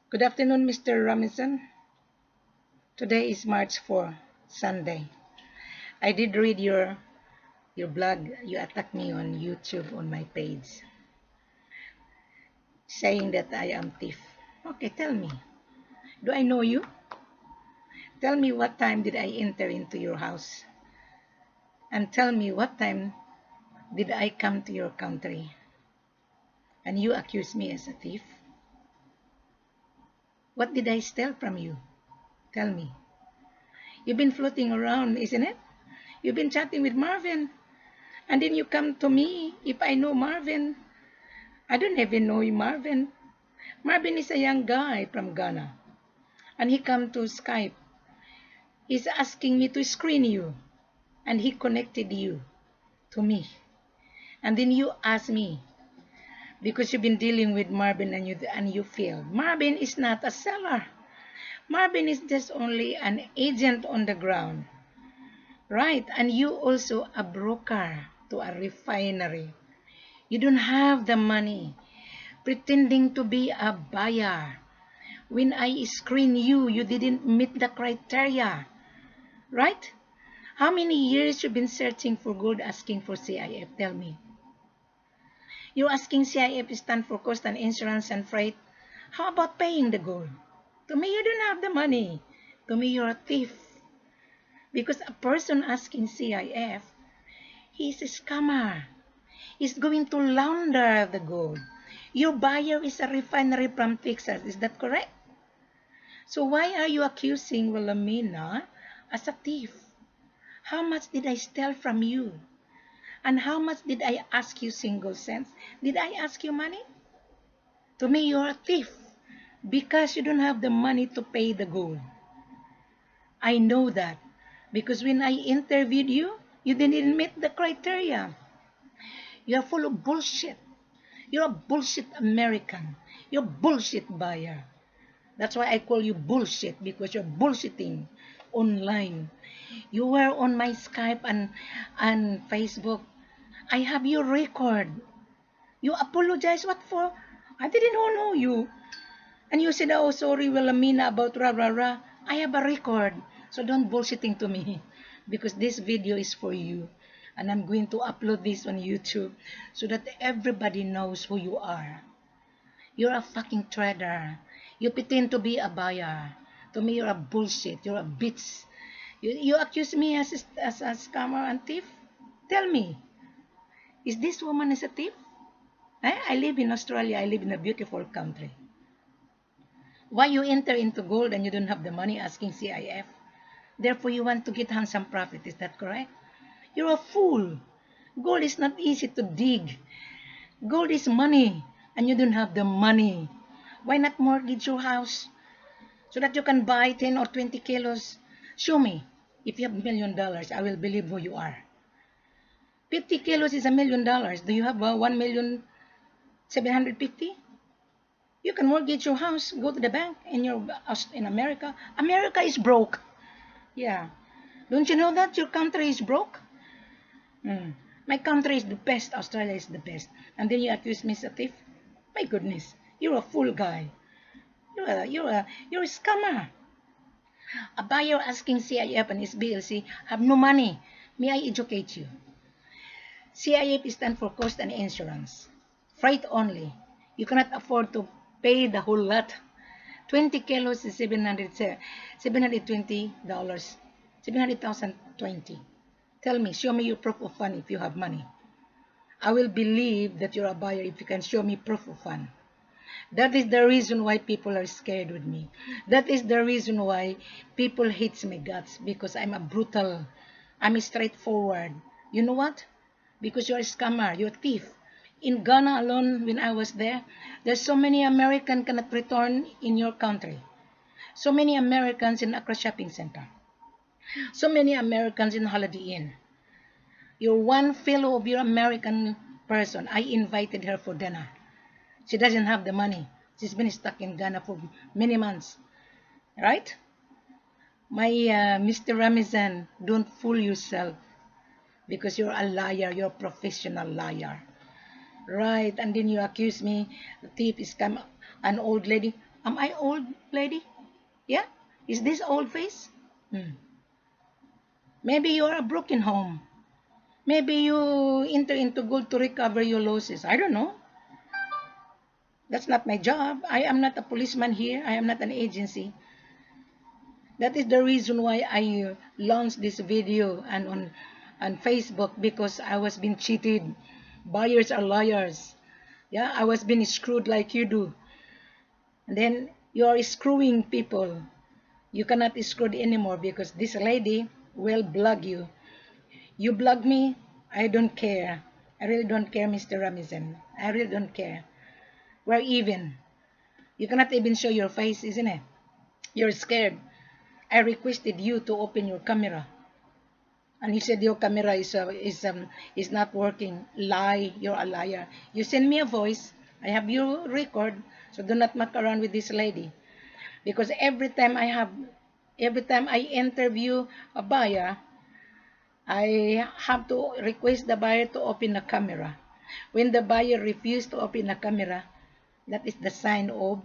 Good afternoon, Mr. Romezinn. Today is March 4, Sunday. I did read your blog. You attacked me on YouTube on my page, saying that I am thief. Okay, tell me. Do I know you? Tell me what time did I enter into your house? And tell me what time did I come to your country? And you accuse me as a thief? What did I steal from you? Tell me. You've been floating around, isn't it? You've been chatting with Marvin. And then you come to me if I know Marvin. I don't even know Marvin. Marvin is a young guy from Ghana. And he come to Skype. He's asking me to screen you. And he connected you to me. And then you ask me, because you've been dealing with Marvin and you failed. Marvin is not a seller. Marvin is just only an agent on the ground. Right? And you also a broker to a refinery. You don't have the money. Pretending to be a buyer. When I screen you, you didn't meet the criteria. Right? How many years you've been searching for gold asking for C.I.F? Tell me. You're asking C.I.F stand for cost and insurance and freight. How about paying the gold? To me, you don't have the money. To me, you're a thief. Because a person asking C.I.F, he's a scammer. He's going to launder the gold. Your buyer is a refinery from Texas. Is that correct? So why are you accusing Wilhelmina as a thief? How much did I steal from you? And how much did I ask you single cents? Did I ask you money? To me, you're a thief because you don't have the money to pay the gold. I know that because when I interviewed you, you didn't meet the criteria. You're full of bullshit. You're a bullshit American. You're a bullshit buyer. That's why I call you bullshit because you're bullshitting online. You were on my Skype and Facebook. I have your record. You apologize. What for? I didn't know you. And you said, oh, sorry, Wilhelmina, about rah, rah, rah. I have a record. So don't bullshitting to me. Because this video is for you. And I'm going to upload this on YouTube. So that everybody knows who you are. You're a fucking trader. You pretend to be a buyer. To me, you're a bullshit. You're a bitch. You accuse me as a scammer and thief? Tell me. Is this woman is a thief? I live in Australia. I live in a beautiful country. Why you enter into gold and you don't have the money asking C.I.F? Therefore, you want to get handsome profit. Is that correct? You're a fool. Gold is not easy to dig. Gold is money. And you don't have the money. Why not mortgage your house? So that you can buy 10 or 20 kilos. Show me. If you have $1,000,000, I will believe who you are. 50 kilos is $1,000,000. Do you have 1,750,000? You can mortgage your house, go to the bank in America. America is broke. Yeah. Don't you know that your country is broke? My country is the best. Australia is the best. And then you accuse me as a thief? My goodness. You're a fool guy. You're a scammer. A buyer asking C.I.F and his BLC have no money. May I educate you? C.I.F stands for cost and insurance. Freight only. You cannot afford to pay the whole lot. 20 kilos is $720. 700,020. Tell me, show me your proof of fund if you have money. I will believe that you're a buyer if you can show me proof of fund. That is the reason why people are scared with me. That is the reason why people hate my guts because I'm a brutal. I'm straightforward. You know what? Because you're a scammer. You're a thief. In Ghana alone, when I was there, there's so many Americans cannot return in your country. So many Americans in Accra Shopping Center. So many Americans in Holiday Inn. You're one fellow of your American person. I invited her for dinner. She doesn't have the money. She's been stuck in Ghana for many months. Right? My Mr. Romezinn, don't fool yourself. Because you're a liar. You're a professional liar. Right? And then you accuse me, the thief is come, an old lady. Am I old, lady? Yeah? Is this old face? Hmm. Maybe you are a broken home. Maybe you enter into gold to recover your losses. I don't know. That's not my job. I am not a policeman here. I am not an agency. That is the reason why I launched this video and on Facebook, because I was being cheated. Buyers are liars. Yeah, I was being screwed like you do. And then you are screwing people. You cannot screw anymore because this lady will blog you. You blog me, I don't care. I really don't care, Mr. Romezinn. I really don't care. We're even. You cannot even show your face, isn't it? You're scared. I requested you to open your camera, and you said your camera is not working. Lie, you're a liar. You send me a voice. I have your record, so do not muck around with this lady. Because every time I interview a buyer, I have to request the buyer to open the camera. When the buyer refuses to open the camera, that is the sign of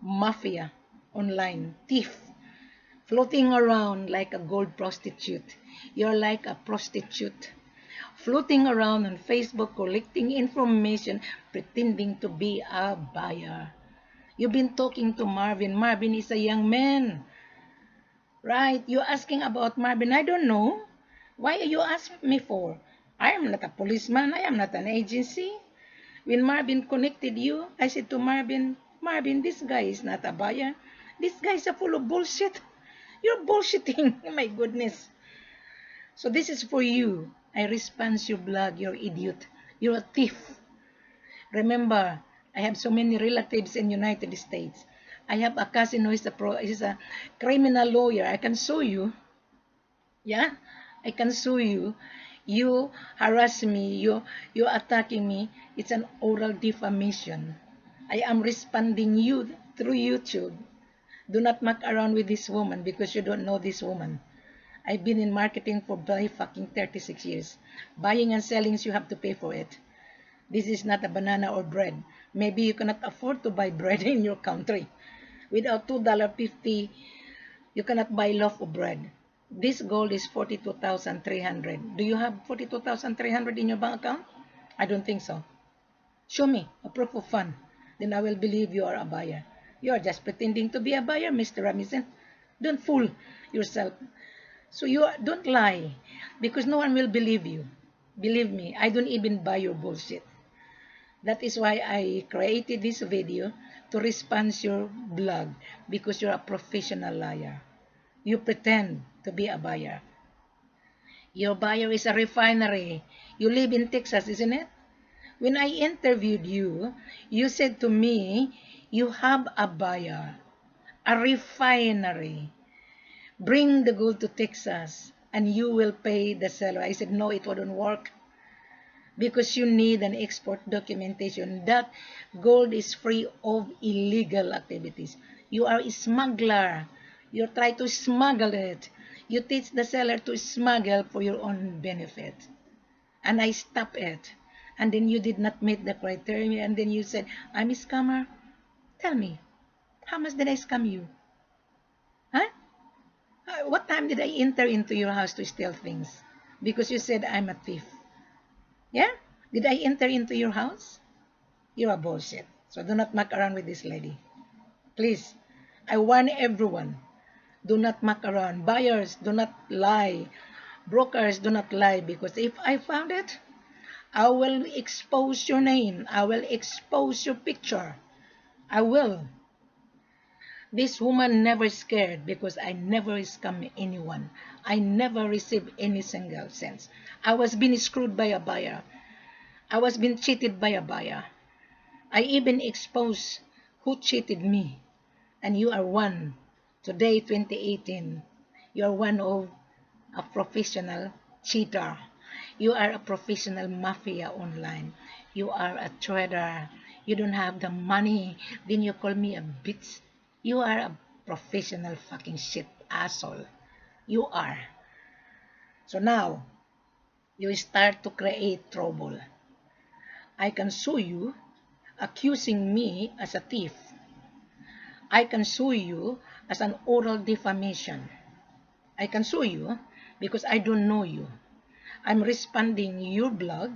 mafia online, thief, floating around like a gold prostitute. You're like a prostitute, floating around on Facebook collecting information, pretending to be a buyer. You've been talking to Marvin. Marvin is a young man. Right? You're asking about Marvin. I don't know. Why are you asking me for? I am not a policeman. I am not an agency. When Marvin connected you, I said to Marvin, Marvin, this guy is not a buyer. This guy is full of bullshit. You're bullshitting. My goodness. So this is for you. I response your blog. You're idiot. You're a thief. Remember, I have so many relatives in United States. I have a cousin who is a criminal lawyer. I can sue you. Yeah, I can sue you. You harass me. You attacking me. It's an oral defamation. I am responding you through YouTube. Do not muck around with this woman because you don't know this woman. I've been in marketing for by fucking 36 years. Buying and selling, you have to pay for it. This is not a banana or bread. Maybe you cannot afford to buy bread in your country. Without $2.50, you cannot buy a loaf of bread. This gold is 42,300. Do you have 42,300 in your bank account? I don't think so. Show me a proof of fund. Then I will believe you are a buyer. You are just pretending to be a buyer, Mr. Romezinn. Don't fool yourself. So don't lie, because no one will believe you. Believe me, I don't even buy your bullshit. That is why I created this video to respond your blog, because you're a professional liar. You pretend to be a buyer. Your buyer is a refinery. You live in Texas, isn't it? When I interviewed you, you said to me, you have a buyer, a refinery. Bring the gold to Texas and you will pay the seller. I said, no, it wouldn't work. Because you need an export documentation. That gold is free of illegal activities. You are a smuggler. You try to smuggle it. You teach the seller to smuggle for your own benefit. And I stop it. And then you did not meet the criteria. And then you said, I'm a scammer. Tell me, how much did I scam you? Huh? What time did I enter into your house to steal things? Because you said I'm a thief. Yeah? Did I enter into your house? You're a bullshit. So do not muck around with this lady. Please, I warn everyone. Do not muck around. Buyers, do not lie. Brokers, do not lie. Because if I found it, I will expose your name. I will expose your picture. I will. This woman never scared because I never scam anyone. I never received any single cent. I was being screwed by a buyer. I was being cheated by a buyer. I even exposed who cheated me. And you are one. Today, 2018, you are one of a professional cheater. You are a professional mafia online. You are a trader. You don't have the money. Then you call me a bitch. You are a professional fucking shit asshole. You are. So now, you start to create trouble. I can sue you accusing me as a thief. I can sue you as an oral defamation. I can sue you because I don't know you. I'm responding your blog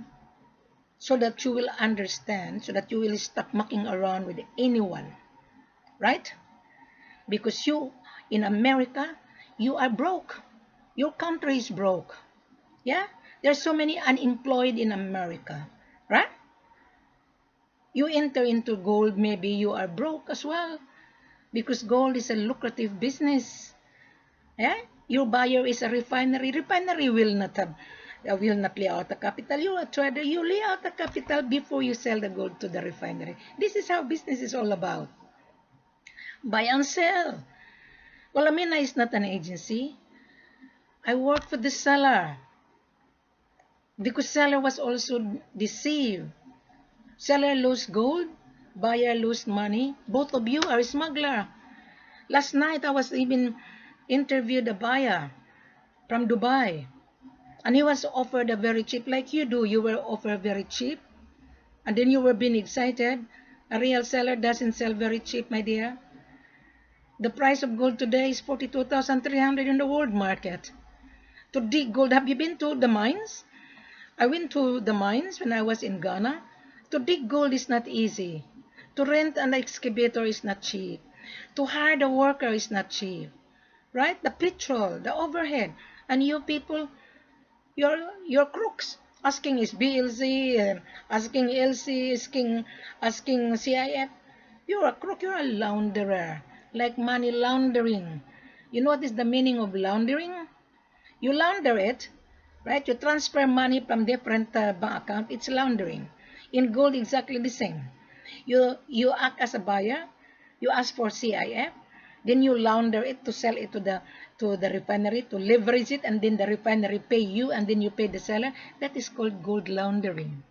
so that you will understand, so that you will stop mucking around with anyone, right? Because you, in America, you are broke. Your country is broke. Yeah? There's so many unemployed in America, right? You enter into gold, maybe you are broke as well because gold is a lucrative business. Yeah? Your buyer is a refinery. Refinery will not lay out the capital. You are a trader. You lay out the capital before you sell the gold to the refinery. This is how business is all about. Buy and sell. Well, Amina is not an agency. I work for the seller because seller was also deceived. Seller lost gold, buyer lost money. Both of you are a smuggler. Last night I was even interviewed a buyer from Dubai, and he was offered a very cheap, like you do. You were offered very cheap, and then you were being excited. A real seller doesn't sell very cheap, my dear. The price of gold today is 42,300 in the world market. To dig gold, have you been to the mines? I went to the mines when I was in Ghana. To dig gold is not easy. To rent an excavator is not cheap. To hire the worker is not cheap. Right? The petrol, the overhead. And you people, you're crooks. Asking is BLC, asking LC, asking C.I.F. You're a crook, you're a launderer. Like money laundering. You know what is the meaning of laundering? You launder it, right? You transfer money from different bank account. It's laundering. In gold, exactly the same. You act as a buyer. You ask for C.I.F. Then you launder it to sell it to the refinery, to leverage it, and then the refinery pay you, and then you pay the seller. That is called gold laundering.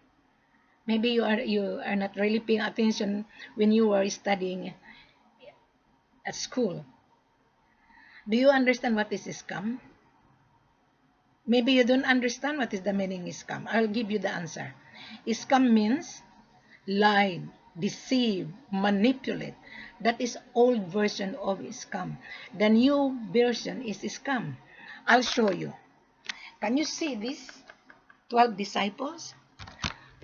Maybe you are not really paying attention when you were studying at school. Do you understand what is scam? Maybe you don't understand what is the meaning of scam. I'll give you the answer. Scam means lie, deceive, manipulate. That is old version of scam. The new version is scam. I'll show you. Can you see these 12 disciples?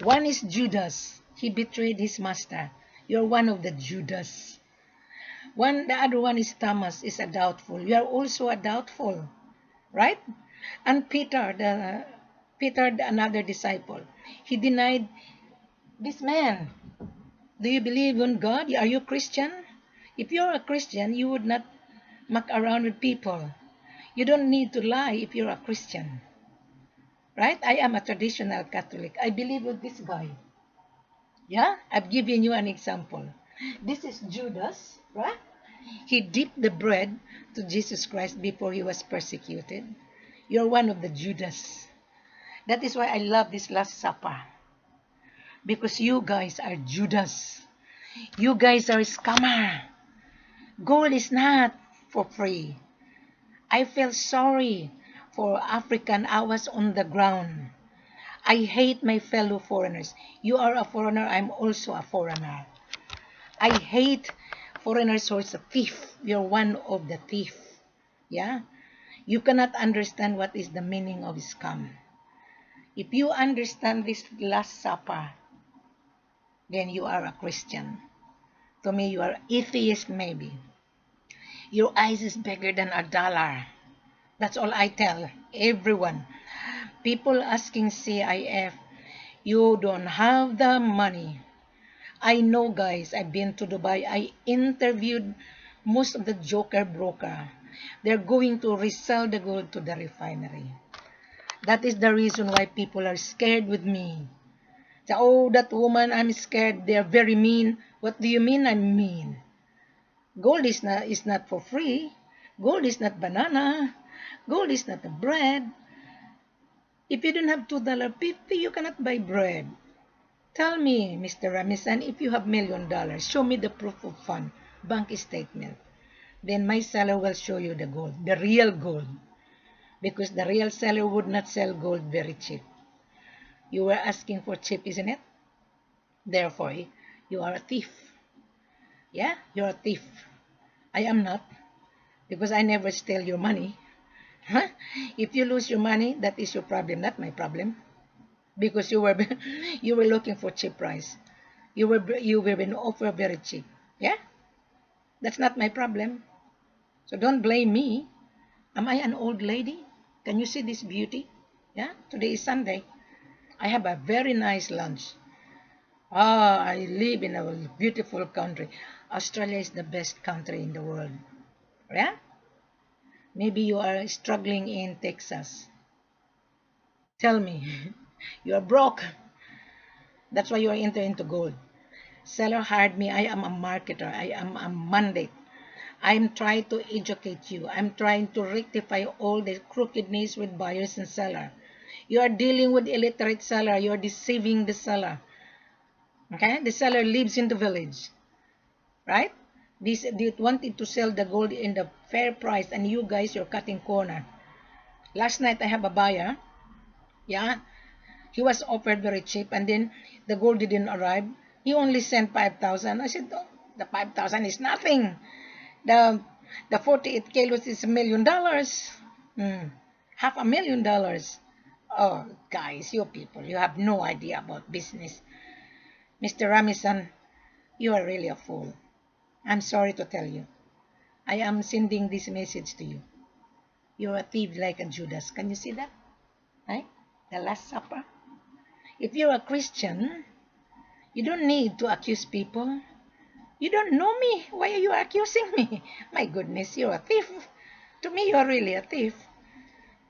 One is Judas. He betrayed his master. You're one of the Judas. The other one is Thomas, is a doubtful. You are also a doubtful, right? And Peter, another disciple, he denied this man. Do you believe in God? Are you Christian? If you're a Christian, you would not muck around with people. You don't need to lie if you're a Christian. Right? I am a traditional Catholic. I believe with this guy. Yeah? I've given you an example. This is Judas, right? He dipped the bread to Jesus Christ before he was persecuted. You're one of the Judas. That is why I love this Last Supper. Because you guys are Judas. You guys are scammer. Gold is not for free. I felt sorry for African. I was on the ground. I hate my fellow foreigners. You are a foreigner. I'm also a foreigner. I hate foreigners who is a thief. You're one of the thief. Yeah? You cannot understand what is the meaning of scam. If you understand this Last Supper, then you are a Christian. To me, you are atheist maybe. Your eyes is bigger than a dollar. That's all I tell everyone. People asking C.I.F, you don't have the money. I know, guys, I've been to Dubai. I interviewed most of the joker broker. They're going to resell the gold to the refinery. That is the reason why people are scared with me. So, oh, that woman, I'm scared. They're very mean. What do you mean I'm mean? Gold is not for free. Gold is not banana. Gold is not a bread. If you don't have $2.50, you cannot buy bread. Tell me, Mr. Romezinn, if you have $1 million, show me the proof of fund, bank statement. Then my seller will show you the gold, the real gold. Because the real seller would not sell gold very cheap. You were asking for cheap, isn't it? Therefore, you are a thief. Yeah, you're a thief. I am not, because I never steal your money. Huh? If you lose your money, that is your problem, not my problem. Because you were you were looking for cheap price. You were being offered very cheap. Yeah, that's not my problem. So don't blame me. Am I an old lady? Can you see this beauty? Yeah, today is Sunday. I have a very nice lunch. Ah, I live in a beautiful country. Australia is the best country in the world. Yeah? Maybe you are struggling in Texas. Tell me, you are broke. That's why you are into gold. Seller hired me. I am a marketer. I am a mandate. I'm trying to educate you. I'm trying to rectify all the crookedness with buyers and seller. You are dealing with illiterate seller. You are deceiving the seller. Okay? The seller lives in the village. Right? They wanted to sell the gold in the fair price, and you guys, you're cutting corner. Last night, I have a buyer. Yeah? He was offered very cheap, and then the gold didn't arrive. He only sent 5,000. I said, oh, the 5,000 is nothing. The the 48 kilos is $1 million. $500,000. Oh, guys, you people, you have no idea about business. Mr. Romezinn, you are really a fool. I'm sorry to tell you. I am sending this message to you. You're a thief like a Judas. Can you see that? Right? The Last Supper. If you're a Christian, you don't need to accuse people. You don't know me. Why are you accusing me? My goodness, you're a thief. To me, you're really a thief.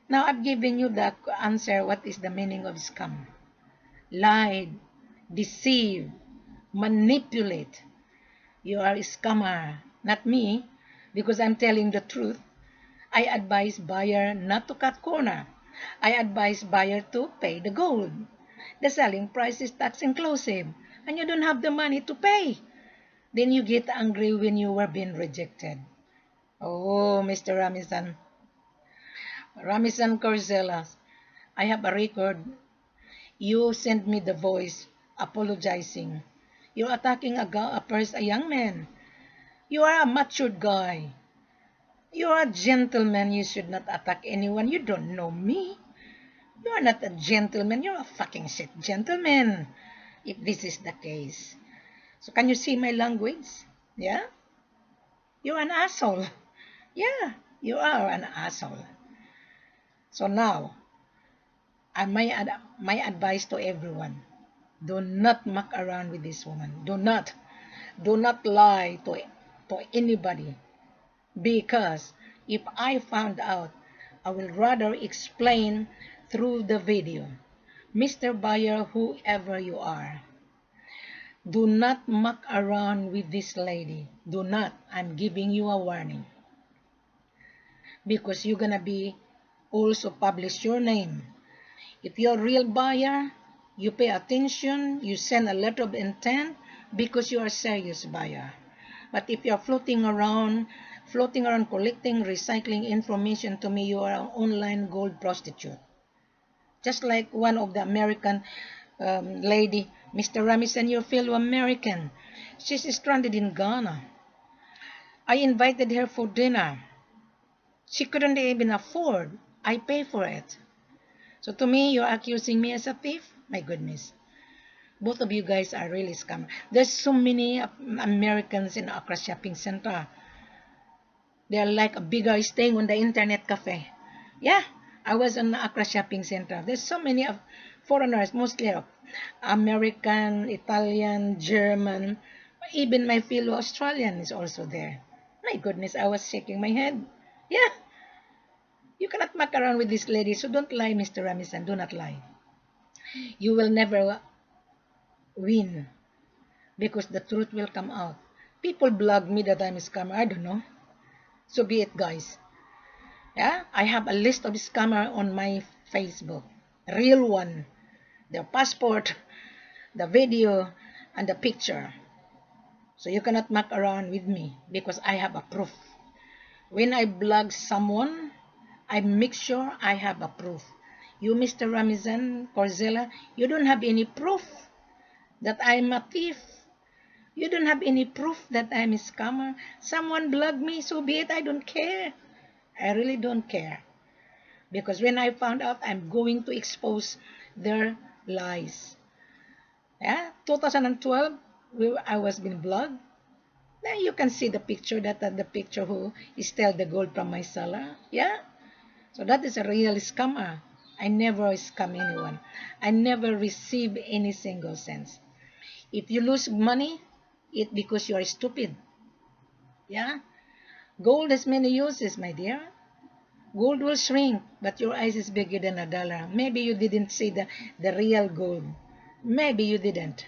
Now, I've given you the answer. What is the meaning of scam? Lie, deceive, manipulate. You are a scammer, not me, because I'm telling the truth. I advise buyer not to cut corner. I advise buyer to pay the gold. The selling price is tax inclusive, and you don't have the money to pay. Then you get angry when you were being rejected. Oh, Mr. Romezinn Corrizales, I have a record. You sent me the voice apologizing. You're attacking a young man. You are a matured guy. You are a gentleman. You should not attack anyone. You don't know me. You are not a gentleman. You're a fucking shit gentleman, if this is the case. So can you see my language? Yeah? You're an asshole. Yeah, you are an asshole. So now, my advice to everyone, do not muck around with this woman. Do not. Do not lie to anybody. Because if I found out, I will rather explain through the video. Mr. Buyer, whoever you are, do not muck around with this lady. Do not. I'm giving you a warning. Because you're gonna be also publish your name. If you're a real buyer, you pay attention, you send a letter of intent because you are a serious buyer. But if you're floating around collecting, recycling information, to me, you are an online gold prostitute. Just like one of the American lady, Mr. Romezinn, your fellow American. She's stranded in Ghana. I invited her for dinner. She couldn't even afford. I pay for it. So to me, you're accusing me as a thief? My goodness. Both of you guys are really scam. There's so many Americans in Accra Shopping Center. They're like a beggar staying on the internet cafe. Yeah, I was in Accra Shopping Center. There's so many foreigners, mostly American, Italian, German. Even my fellow Australian is also there. My goodness, I was shaking my head. Yeah, you cannot muck around with this lady. So don't lie, Mr. Romezinn. Do not lie. You will never win because the truth will come out. People blog me that I'm a scammer. I don't know. So be it, guys. Yeah, I have a list of scammer on my Facebook. Real one. Their passport, the video, and the picture. So you cannot muck around with me because I have a proof. When I blog someone, I make sure I have a proof. You, Mr. Romezinn Corrizales, you don't have any proof that I'm a thief. You don't have any proof that I'm a scammer. Someone blogged me, so be it. I don't care. I really don't care. Because when I found out, I'm going to expose their lies. Yeah, 2012, I was being blogged. Then you can see the picture, the picture who stole the gold from my seller. Yeah, so that is a real scammer. I never scam anyone. I never receive any single cents. If you lose money, it's because you are stupid. Yeah, gold has many uses, my dear. Gold will shrink, but your eyes is bigger than a dollar. Maybe you didn't see the real gold. Maybe you didn't.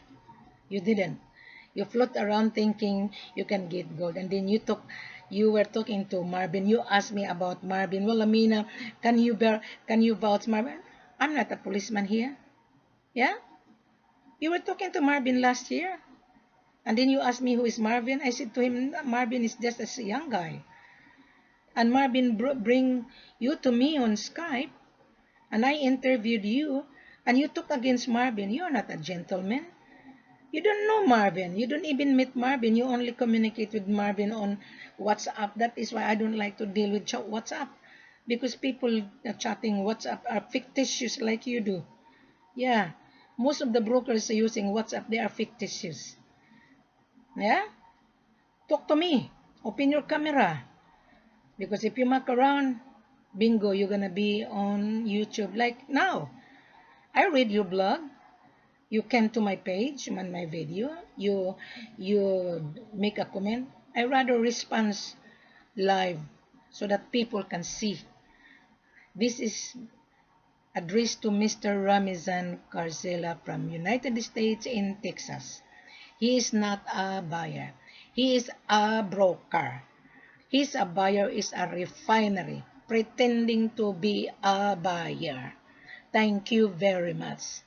You didn't. You float around thinking you can get gold. And then you were talking to Marvin. You asked me about Marvin. Well, Amina, can you vouch Marvin? I'm not a policeman here. Yeah? You were talking to Marvin last year. And then you asked me who is Marvin. I said to him, Marvin is just a young guy. And Marvin bring you to me on Skype. And I interviewed you. And you took against Marvin. You're not a gentleman. You don't know Marvin. You don't even meet Marvin. You only communicate with Marvin on WhatsApp. That is why I don't like to deal with WhatsApp. Because people chatting WhatsApp are fictitious like you do. Yeah. Most of the brokers are using WhatsApp. They are fictitious. Yeah? Talk to me. Open your camera. Because if you muck around, bingo, you're going to be on YouTube. Like now, I read your blog. You came to my page on my video. You make a comment. I rather respond live so that people can see. This is addressed to Mr. Romezinn Corrizals from United States in Texas. He is not a buyer. He is a broker. He's a buyer is a refinery pretending to be a buyer. Thank you very much.